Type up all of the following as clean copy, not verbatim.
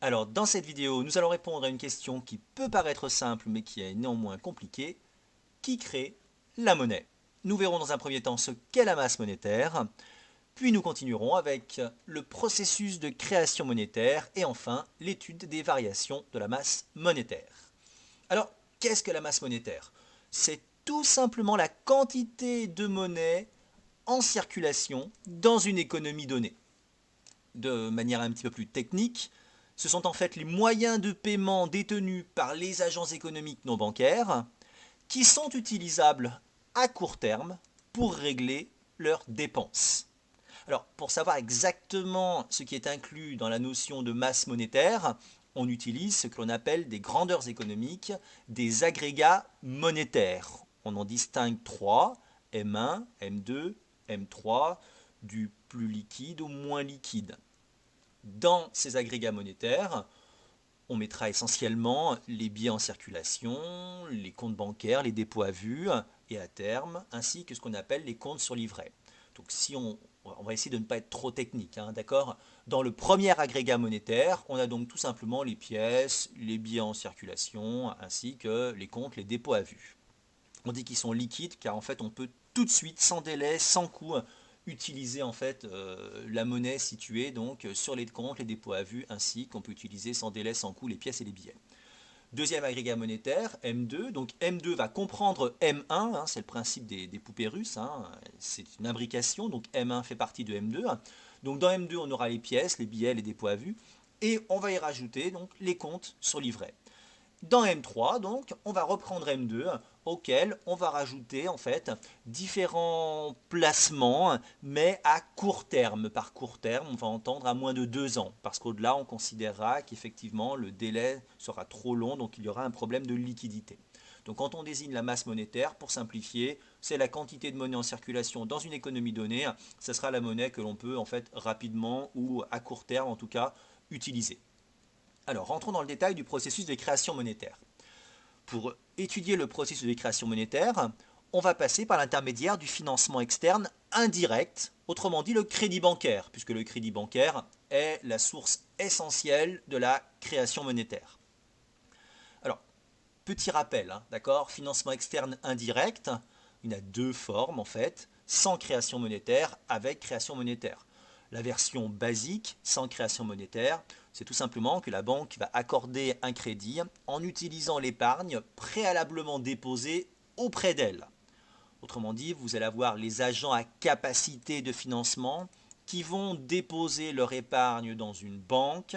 Alors, dans cette vidéo, nous allons répondre à une question qui peut paraître simple mais qui est néanmoins compliquée. Qui crée la monnaie? Nous verrons dans un premier temps ce qu'est la masse monétaire, puis nous continuerons avec le processus de création monétaire et enfin l'étude des variations de la masse monétaire. Alors, qu'est-ce que la masse monétaire? C'est tout simplement la quantité de monnaie en circulation dans une économie donnée. De manière un petit peu plus technique, ce sont en fait les moyens de paiement détenus par les agences économiques non bancaires qui sont utilisables à court terme pour régler leurs dépenses. Alors, pour savoir exactement ce qui est inclus dans la notion de masse monétaire, on utilise ce que l'on appelle des grandeurs économiques, des agrégats monétaires. On en distingue trois, M1, M2, M3, du plus liquide au moins liquide. Dans ces agrégats monétaires, on mettra essentiellement les billets en circulation, les comptes bancaires, les dépôts à vue et à terme, ainsi que ce qu'on appelle les comptes sur livret. Donc si on va essayer de ne pas être trop technique, hein, d'accord. Dans le premier agrégat monétaire, on a donc tout simplement les pièces, les billets en circulation, ainsi que les comptes, les dépôts à vue. On dit qu'ils sont liquides car en fait on peut tout de suite, sans délai, sans coût, utiliser en fait la monnaie située donc sur les comptes, les dépôts à vue, ainsi qu'on peut utiliser sans délai, sans coût les pièces et les billets. Deuxième agrégat monétaire, M2. Donc M2 va comprendre M1, hein, c'est le principe des poupées russes, hein, c'est une imbrication, donc M1 fait partie de M2. Donc dans M2, on aura les pièces, les billets, les dépôts à vue, et on va y rajouter donc les comptes sur livret. Dans M3, donc, on va reprendre M2, auquel on va rajouter en fait différents placements, mais à court terme. Par court terme, on va entendre à moins de 2 ans, parce qu'au-delà, on considérera qu'effectivement le délai sera trop long, donc il y aura un problème de liquidité. Donc quand on désigne la masse monétaire, pour simplifier, c'est la quantité de monnaie en circulation dans une économie donnée. Ce sera la monnaie que l'on peut en fait rapidement ou à court terme en tout cas utiliser. Alors, rentrons dans le détail du processus de création monétaire. Pour étudier le processus de création monétaire, on va passer par l'intermédiaire du financement externe indirect, autrement dit le crédit bancaire, puisque le crédit bancaire est la source essentielle de la création monétaire. Alors, petit rappel, hein, d'accord. Financement externe indirect, il y en a deux formes en fait, sans création monétaire, avec création monétaire. La version basique, sans création monétaire, c'est tout simplement que la banque va accorder un crédit en utilisant l'épargne préalablement déposée auprès d'elle. Autrement dit, vous allez avoir les agents à capacité de financement qui vont déposer leur épargne dans une banque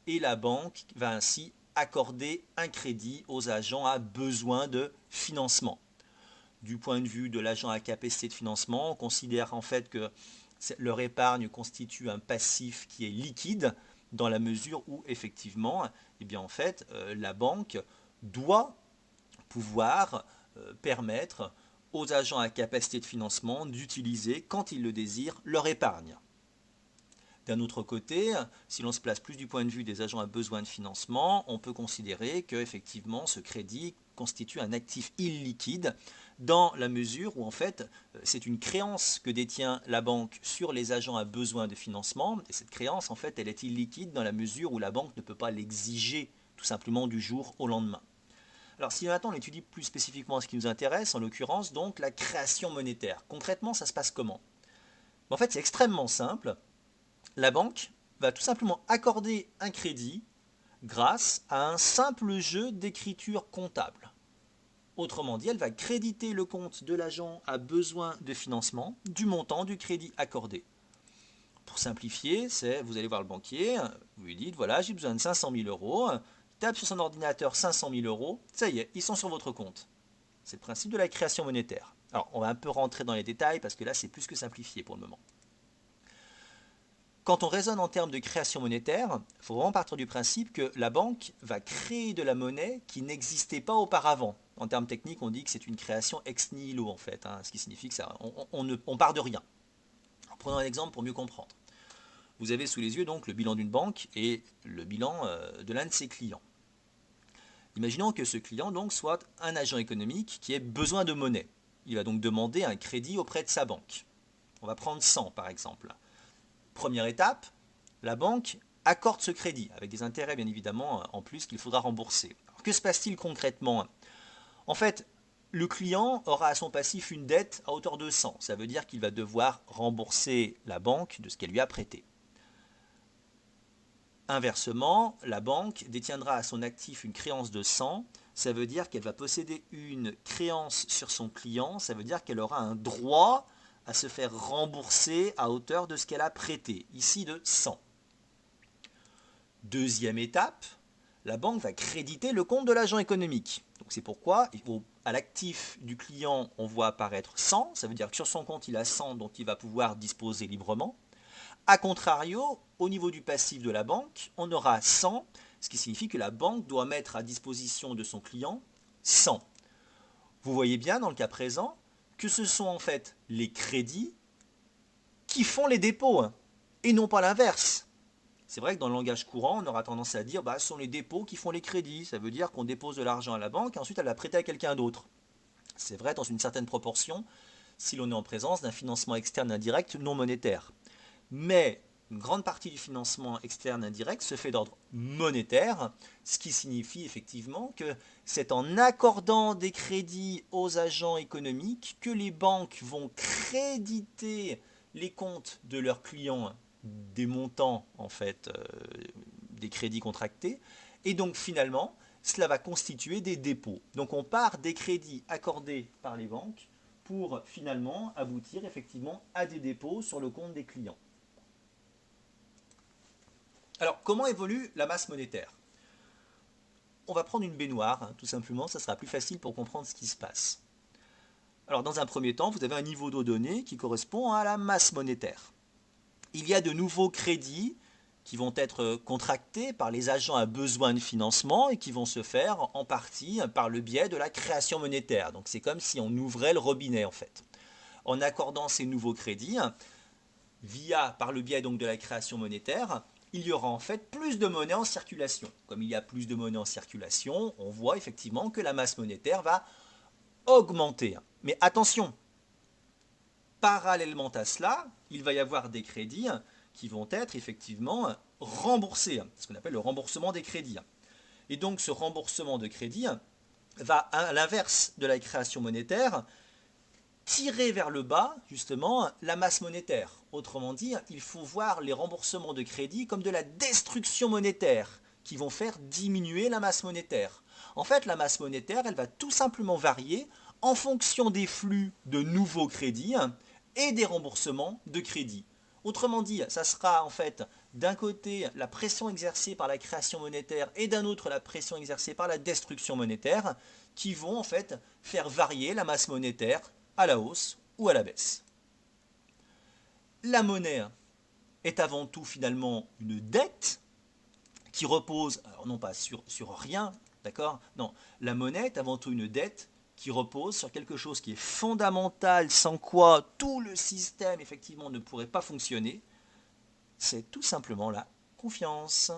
et la banque va ainsi accorder un crédit aux agents à besoin de financement. Du point de vue de l'agent à capacité de financement, on considère en fait que leur épargne constitue un passif qui est liquide dans la mesure où effectivement, eh bien en fait, la banque doit pouvoir permettre aux agents à capacité de financement d'utiliser, quand ils le désirent, leur épargne. D'un autre côté, si l'on se place plus du point de vue des agents à besoin de financement, on peut considérer que effectivement ce crédit constitue un actif illiquide dans la mesure où en fait c'est une créance que détient la banque sur les agents à besoin de financement et cette créance en fait elle est illiquide dans la mesure où la banque ne peut pas l'exiger tout simplement du jour au lendemain. Alors si maintenant on étudie plus spécifiquement ce qui nous intéresse, en l'occurrence donc la création monétaire, concrètement ça se passe comment? En fait c'est extrêmement simple, la banque va tout simplement accorder un crédit grâce à un simple jeu d'écriture comptable. Autrement dit, elle va créditer le compte de l'agent à besoin de financement du montant du crédit accordé. Pour simplifier, c'est vous allez voir le banquier, vous lui dites voilà, j'ai besoin de 500 000 euros, il tape sur son ordinateur 500 000 euros, ça y est, ils sont sur votre compte. C'est le principe de la création monétaire. Alors, on va un peu rentrer dans les détails parce que là, c'est plus que simplifié pour le moment. Quand on raisonne en termes de création monétaire, il faut vraiment partir du principe que la banque va créer de la monnaie qui n'existait pas auparavant. En termes techniques, on dit que c'est une création ex nihilo en fait, hein, ce qui signifie que ça, on part de rien. Alors, prenons un exemple pour mieux comprendre. Vous avez sous les yeux donc le bilan d'une banque et le bilan de l'un de ses clients. Imaginons que ce client donc soit un agent économique qui ait besoin de monnaie. Il va donc demander un crédit auprès de sa banque. On va prendre 100 par exemple. Première étape, la banque accorde ce crédit, avec des intérêts bien évidemment en plus qu'il faudra rembourser. Alors, que se passe-t-il concrètement? En fait, le client aura à son passif une dette à hauteur de 100. Ça veut dire qu'il va devoir rembourser la banque de ce qu'elle lui a prêté. Inversement, la banque détiendra à son actif une créance de 100. Ça veut dire qu'elle va posséder une créance sur son client. Ça veut dire qu'elle aura un droit à se faire rembourser à hauteur de ce qu'elle a prêté, ici de 100. Deuxième étape, la banque va créditer le compte de l'agent économique. Donc c'est pourquoi à l'actif du client, on voit apparaître 100. Ça veut dire que sur son compte, il a 100 dont il va pouvoir disposer librement. A contrario, au niveau du passif de la banque, on aura 100, ce qui signifie que la banque doit mettre à disposition de son client 100. Vous voyez bien dans le cas présent que ce sont en fait les crédits qui font les dépôts, et non pas l'inverse. C'est vrai que dans le langage courant, on aura tendance à dire ce sont les dépôts qui font les crédits. Ça veut dire qu'on dépose de l'argent à la banque et ensuite elle va prêter à quelqu'un d'autre. C'est vrai dans une certaine proportion si l'on est en présence d'un financement externe indirect non monétaire. Mais une grande partie du financement externe indirect se fait d'ordre monétaire, ce qui signifie effectivement que c'est en accordant des crédits aux agents économiques que les banques vont créditer les comptes de leurs clients des montants en fait des crédits contractés, et donc finalement cela va constituer des dépôts. Donc on part des crédits accordés par les banques pour finalement aboutir effectivement à des dépôts sur le compte des clients. Alors, comment évolue la masse monétaire? On va prendre une baignoire, tout simplement, ça sera plus facile pour comprendre ce qui se passe. Alors, dans un premier temps, vous avez un niveau d'eau donné qui correspond à la masse monétaire. Il y a de nouveaux crédits qui vont être contractés par les agents à besoin de financement et qui vont se faire en partie par le biais de la création monétaire. Donc, c'est comme si on ouvrait le robinet, en fait. En accordant ces nouveaux crédits, par le biais donc de la création monétaire, il y aura en fait plus de monnaie en circulation. Comme il y a plus de monnaie en circulation, on voit effectivement que la masse monétaire va augmenter. Mais attention, parallèlement à cela, il va y avoir des crédits qui vont être effectivement remboursés, ce qu'on appelle le remboursement des crédits. Et donc ce remboursement de crédit va, à l'inverse de la création monétaire, tirer vers le bas, justement, la masse monétaire. Autrement dit, il faut voir les remboursements de crédit comme de la destruction monétaire, qui vont faire diminuer la masse monétaire. En fait, la masse monétaire, elle va tout simplement varier en fonction des flux de nouveaux crédits et des remboursements de crédit. Autrement dit, ça sera en fait d'un côté la pression exercée par la création monétaire et d'un autre la pression exercée par la destruction monétaire qui vont en fait faire varier la masse monétaire à la hausse ou à la baisse. La monnaie est avant tout finalement une dette qui repose, alors non pas sur rien, d'accord? Non, la monnaie est avant tout une dette qui repose sur quelque chose qui est fondamental, sans quoi tout le système effectivement ne pourrait pas fonctionner. C'est tout simplement la confiance.